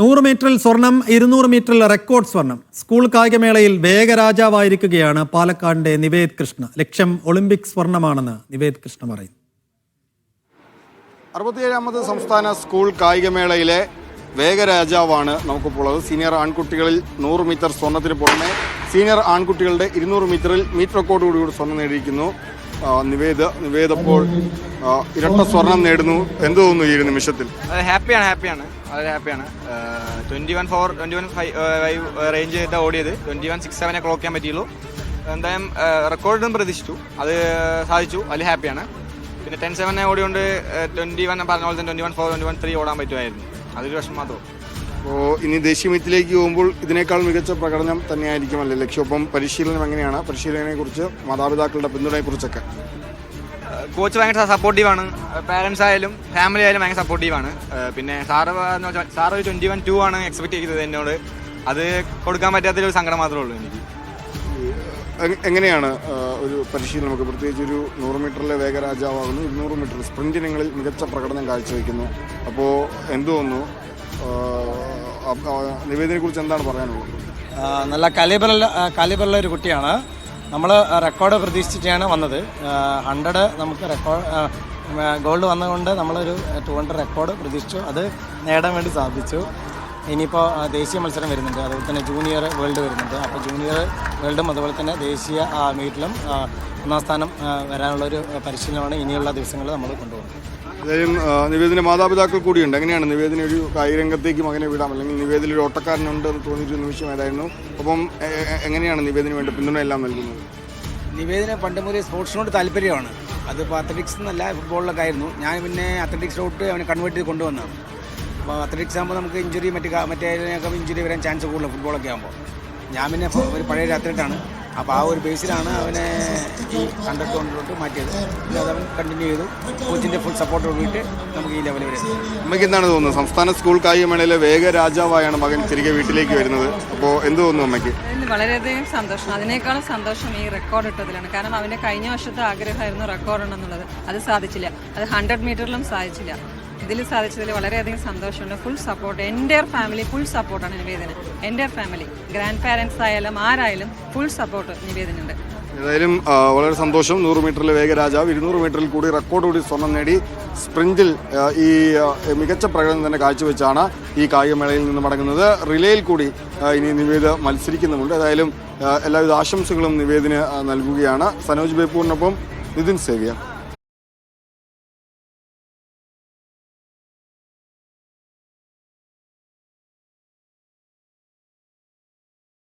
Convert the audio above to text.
100 മീറ്ററിൽ സ്വർണം, 200 മീറ്ററിൽ റെക്കോർഡ് സ്വർണം. സ്കൂൾ കായികമേളയിൽ വേഗരാജാവായിരിക്കുകയാണ് പാലക്കാടിന്റെ നിവേദ് കൃഷ്ണ. ലക്ഷ്യം ഒളിമ്പിക് സ്വർണമാണെന്ന് നിവേദ് കൃഷ്ണ പറയുന്നു. 67ാമത് സംസ്ഥാന സ്കൂൾ കായികമേളയിലെ വേഗരാജാവാണ് നമുക്കിപ്പോൾ ഉള്ളത്. സീനിയർ ആൺകുട്ടികളിൽ 100 മീറ്റർ സ്വർണത്തിന് പുറമെ സീനിയർ ആൺകുട്ടികളുടെ 200 മീറ്ററിൽ മീറ്റർ റെക്കോർഡോടുകൂടി സ്വർണം നേടിയിരിക്കുന്നു നിവേദ് അപ്പോൾ ഇരട്ട സ്വർണം നേടുന്നു. എന്ത് തോന്നുന്നു ഈ ഒരു നിമിഷത്തിൽ? ഹാപ്പിയാണ്. 21.4 റേഞ്ച് ചെയ്തിട്ട് ഓടിയത്. 21.67 ക്ലോക്ക് ചെയ്യാൻ പറ്റിയുള്ളൂ. എന്തായാലും റെക്കോർഡും പ്രതീക്ഷിച്ചു, അത് സാധിച്ചു. അതിൽ ഹാപ്പിയാണ്. പിന്നെ 10.7 ഓടിയോണ്ട് 21 പറഞ്ഞ പോലെ തന്നെ 21.4 21.3 ഓടാൻ പറ്റുമായിരുന്നു. അതൊരു വിഷമം മാത്രം. അപ്പോൾ ഇനി ദേശീയ മീറ്റിലേക്ക് പോകുമ്പോൾ ഇതിനേക്കാൾ മികച്ച പ്രകടനം തന്നെയായിരിക്കുമല്ലേ ലക്ഷ്യം? ഒപ്പം പരിശീലനം എങ്ങനെയാണ്? പരിശീലനത്തെക്കുറിച്ച്, മാതാപിതാക്കളുടെ പിന്തുണയെക്കുറിച്ചൊക്കെ? കോച്ച് ഭയങ്കര സപ്പോർട്ടീവാണ്. പാരൻസ് ആയാലും ഫാമിലി ആയാലും ഭയങ്കര സപ്പോർട്ടീവാണ്. പിന്നെ സാറ് ഒരു 21.2 ആണ് എക്സ്പെക്ട് ചെയ്തത് എന്നോട്. അത് കൊടുക്കാൻ പറ്റാത്തൊരു സങ്കടം മാത്രമേ ഉള്ളൂ എനിക്ക്. എങ്ങനെയാണ് ഒരു പരിശീലനം നമുക്ക്? പ്രത്യേകിച്ച് ഒരു 100 മീറ്ററിലെ വേഗരാജാവാകുന്നു, 200 മീറ്റർ സ്പ്രിന്റ് ഇനങ്ങളിൽ മികച്ച പ്രകടനം കാഴ്ചവെക്കുന്നു. അപ്പോൾ എന്ത് തോന്നുന്നു? നിവേദിനെ കുറിച്ച് എന്താണ് പറയാനുള്ളത്? നല്ല കാലിബറുള്ള ഒരു കുട്ടിയാണ്. നമ്മൾ റെക്കോർഡ് പ്രതീക്ഷിച്ചിട്ടാണ് വന്നത്. 100 നമുക്ക് ഗോൾഡ് വന്നതുകൊണ്ട് നമ്മളൊരു 200 റെക്കോർഡ് പ്രതീക്ഷിച്ചു. അത് നേടാൻ വേണ്ടി സാധിച്ചു. ഇനിയിപ്പോൾ ദേശീയ മത്സരം വരുന്നുണ്ട്, അതുപോലെ തന്നെ ജൂനിയർ വേൾഡ് വരുന്നുണ്ട്. അപ്പോൾ ജൂനിയർ വേൾഡും അതുപോലെ തന്നെ ദേശീയ മീറ്റിലും 1ാം സ്ഥാനം വരാനുള്ളൊരു പരിശീലനമാണ് ഇനിയുള്ള ദിവസങ്ങളിൽ നമ്മൾ കൊണ്ടുപോകുന്നത്. അതായത് നിവേദിൻ്റെ മാതാപിതാക്കൾ കൂടിയുണ്ട്. എങ്ങനെയാണ് നിവേദിനെ ഒരു കായിക രംഗത്തേക്ക് മകനെ വിടാം, അല്ലെങ്കിൽ നിവേദിലൊരു ഓട്ടക്കാരനുണ്ട് എന്ന് തോന്നിയൊരു നിമിഷം ഏതായിരുന്നു? അപ്പം എങ്ങനെയാണ് നിവേദിന് വേണ്ടി പിന്തുണ എല്ലാം നൽകുന്നത്? നിവേദിന് പണ്ട് മുതലേ സ്പോർട്സിനോട് താല്പര്യമാണ്. അതിപ്പോൾ അത്ലറ്റിക്സ് എന്നല്ല, ഫുട്ബോളിലൊക്കെ ആയിരുന്നു. ഞാൻ പിന്നെ അത്ലറ്റിക്സിലോട്ട് അവനെ കൺവേർട്ട് ചെയ്ത് കൊണ്ടുവന്നതാണ്. അപ്പോൾ അത്ലറ്റിക്സ് ആകുമ്പോൾ നമുക്ക് ഇഞ്ചുറി മറ്റേതിനൊക്കെ ഇഞ്ചുറി വരാൻ ചാൻസ് കൂടുതൽ ഫുട്ബോളൊക്കെ ആകുമ്പോൾ. ഞാൻ പിന്നെ ഒരു പഴയ അത്ലറ്റാണ്. അപ്പോൾ ആ ഒരു ബേസിലാണ് അവനെ ഈ 100 ടോണിലോട്ട് മാറ്റിയത്. പിന്നെ അതവൻ കണ്ടിന്യൂ ചെയ്തു. കോച്ചിൻ്റെ ഫുൾ സപ്പോർട്ട് കൂടിയിട്ട് നമുക്ക് ഈ ലെവലിൽ വരുന്നത്. അമ്മയ്ക്ക് എന്താണ് തോന്നുന്നത്? സംസ്ഥാന സ്കൂൾ കായികമേളയിലെ വേഗരാജാവായാണ് മകൻ തിരികെ വീട്ടിലേക്ക് വരുന്നത്. അപ്പോൾ എന്ത് തോന്നുന്നു അമ്മയ്ക്ക്? വളരെയധികം സന്തോഷം. അതിനേക്കാളും സന്തോഷം ഈ റെക്കോർഡ് ഇട്ടതിലാണ്. കാരണം അവൻ്റെ കഴിഞ്ഞ വർഷത്തെ ആഗ്രഹമായിരുന്നു റെക്കോർഡ് ഉണ്ടെന്നുള്ളത്. അത് സാധിച്ചില്ല. അത് 100 മീറ്ററിലും സാധിച്ചില്ല. ഇതിൽ സാധിച്ചതിൽ വളരെയധികം സന്തോഷമുണ്ട്. ഫുൾ സപ്പോർട്ട്, എൻ്റെ ഫാമിലി ഫുൾ സപ്പോർട്ടാണ് നിവേദന. എൻ്റെ ഫാമിലി, ഗ്രാൻഡ് പാരൻസ് ആയാലും ആരായാലും ഫുൾ സപ്പോർട്ട് നിവേദനുണ്ട്. ഏതായാലും വളരെ സന്തോഷം. 100 മീറ്ററിലെ വേഗരാജാവ് 200 മീറ്ററിൽ കൂടി റെക്കോർഡോടി സ്വർണം നേടി സ്പ്രിന്റിൽ ഈ മികച്ച പ്രകടനം തന്നെ കാഴ്ചവെച്ചാണ് ഈ കായികമേളയിൽ നിന്ന് മടങ്ങുന്നത്. റിലേയിൽ കൂടി ഇനി നിവേദ് മത്സരിക്കുന്നുമുണ്ട്. ഏതായാലും എല്ലാവിധ ആശംസകളും നിവേദിന് നൽകുകയാണ്. സനോജ് ബേപ്പൂരിനൊപ്പം നിതിൻ സേവ്യ.